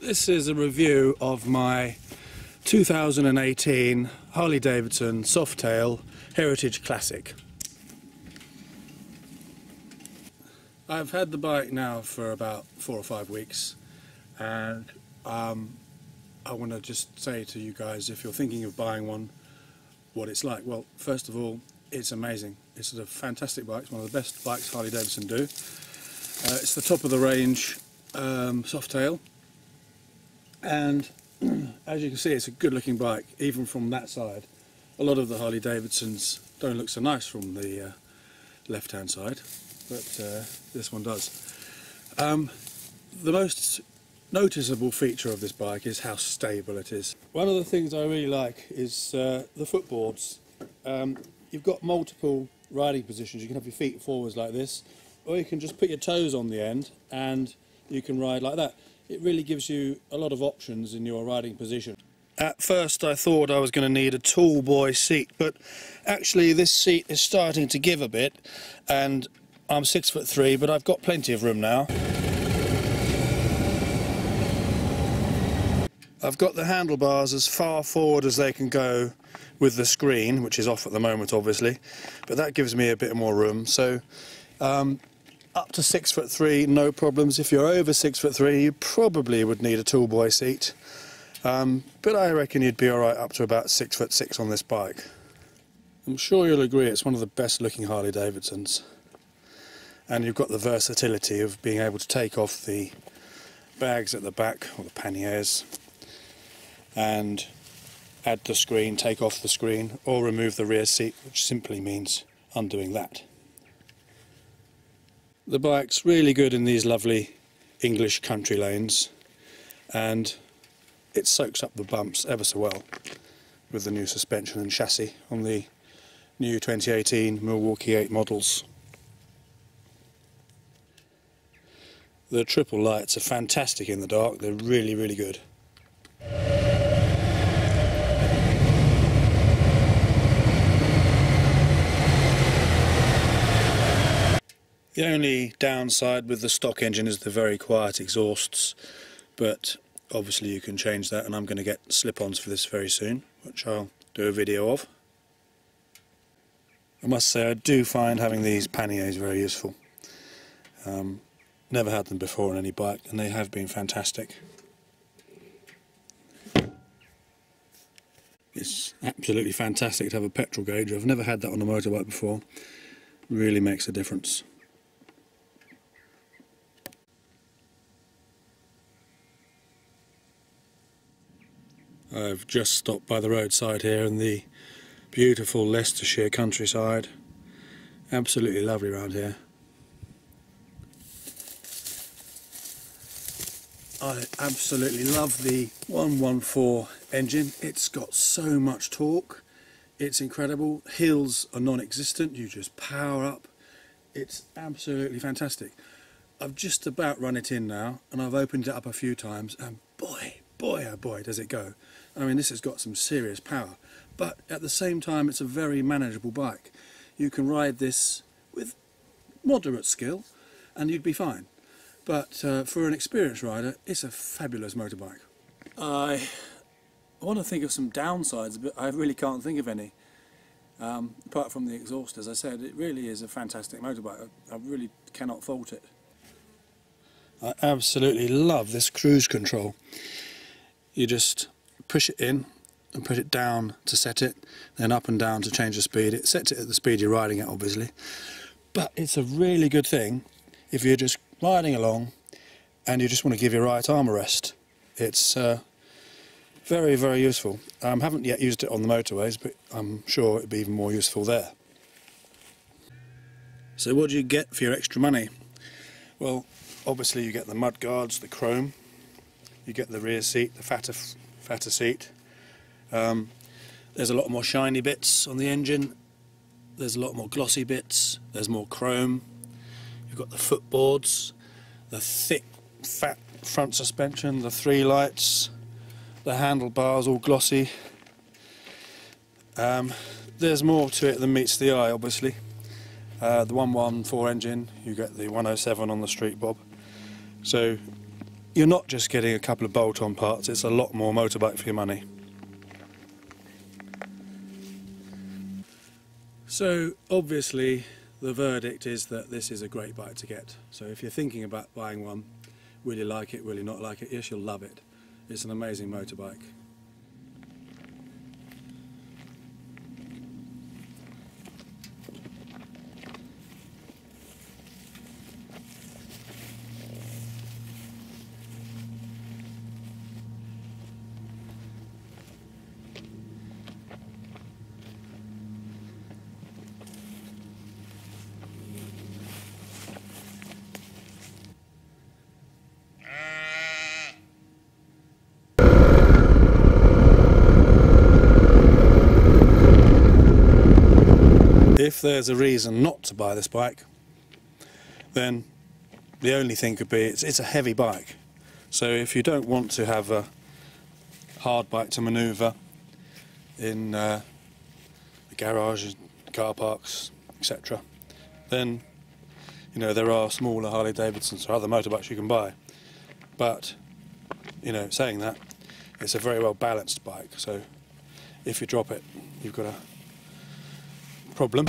This is a review of my 2018 Harley-Davidson Softail Heritage Classic. I've had the bike now for about 4 or 5 weeks, and I want to just say to you guys, if you're thinking of buying one, what it's like. Well, first of all, it's amazing. It's a fantastic bike. It's one of the best bikes Harley-Davidson do. It's the top of the range Softail, and as you can see, it's a good looking bike even from that side. A lot of the Harley-Davidsons don't look so nice from the left hand side, but this one does. The most noticeable feature of this bike is how stable it is. One of the things I really like is the footboards. You've got multiple riding positions. You can have your feet forwards like this, or you can just put your toes on the end and you can ride like that. It really gives you a lot of options in your riding position. At first I thought I was going to need a tall boy seat, but actually this seat is starting to give a bit, and I'm 6'3", but I've got plenty of room now. I've got the handlebars as far forward as they can go with the screen, which is off at the moment obviously, but that gives me a bit more room. So up to 6'3", no problems. If you're over 6'3", you probably would need a tall boy seat, but I reckon you'd be alright up to about 6'6" on this bike. I'm sure you'll agree it's one of the best looking Harley-Davidsons, and you've got the versatility of being able to take off the bags at the back, or the panniers, and add the screen, take off the screen, or remove the rear seat, which simply means undoing that. The bike's really good in these lovely English country lanes, and it soaks up the bumps ever so well with the new suspension and chassis on the new 2018 Milwaukee-Eight models. The triple lights are fantastic in the dark. They're really, really good. The only downside with the stock engine is the very quiet exhausts, but obviously you can change that, and I'm going to get slip-ons for this very soon, which I'll do a video of. I must say I do find having these panniers very useful. Never had them before on any bike, and they have been fantastic. It's absolutely fantastic to have a petrol gauge. I've never had that on a motorbike before. Really makes a difference. I've just stopped by the roadside here in the beautiful Leicestershire countryside. Absolutely lovely around here. I absolutely love the 114 engine. It's got so much torque. It's incredible. Hills are non-existent. You just power up. It's absolutely fantastic. I've just about run it in now, and I've opened it up a few times, and boy oh boy does it go. I mean, this has got some serious power, but at the same time it's a very manageable bike. You can ride this with moderate skill and you'd be fine, but for an experienced rider it's a fabulous motorbike. I want to think of some downsides, but I really can't think of any. Apart from the exhaust, as I said, it really is a fantastic motorbike. I really cannot fault it. I absolutely love this cruise control. You just push it in and push it down to set it, then up and down to change the speed. It sets it at the speed you're riding at, obviously, but it's a really good thing if you're just riding along and you just want to give your right arm a rest. It's very, very useful. I haven't yet used it on the motorways, but I'm sure it'd be even more useful there. So what do you get for your extra money? Well, obviously you get the mud guards, the chrome. You get the rear seat, the fatter seat. There's a lot more shiny bits on the engine. There's a lot more glossy bits. There's more chrome. You've got the footboards, the thick, fat front suspension, the 3 lights, the handlebars all glossy. There's more to it than meets the eye, obviously. The 114 engine, you get the 107 on the street bob. So you're not just getting a couple of bolt-on parts, it's a lot more motorbike for your money. So obviously the verdict is that this is a great bike to get. So if you're thinking about buying one, will you like it, will you not like it? Yes, you'll love it. It's an amazing motorbike. If there's a reason not to buy this bike, then the only thing could be it's a heavy bike. So if you don't want to have a hard bike to manoeuvre in the garages, car parks, etc., then you know there are smaller Harley-Davidsons or other motorbikes you can buy. But you know, saying that, it's a very well balanced bike. So if you drop it, you've got a problem.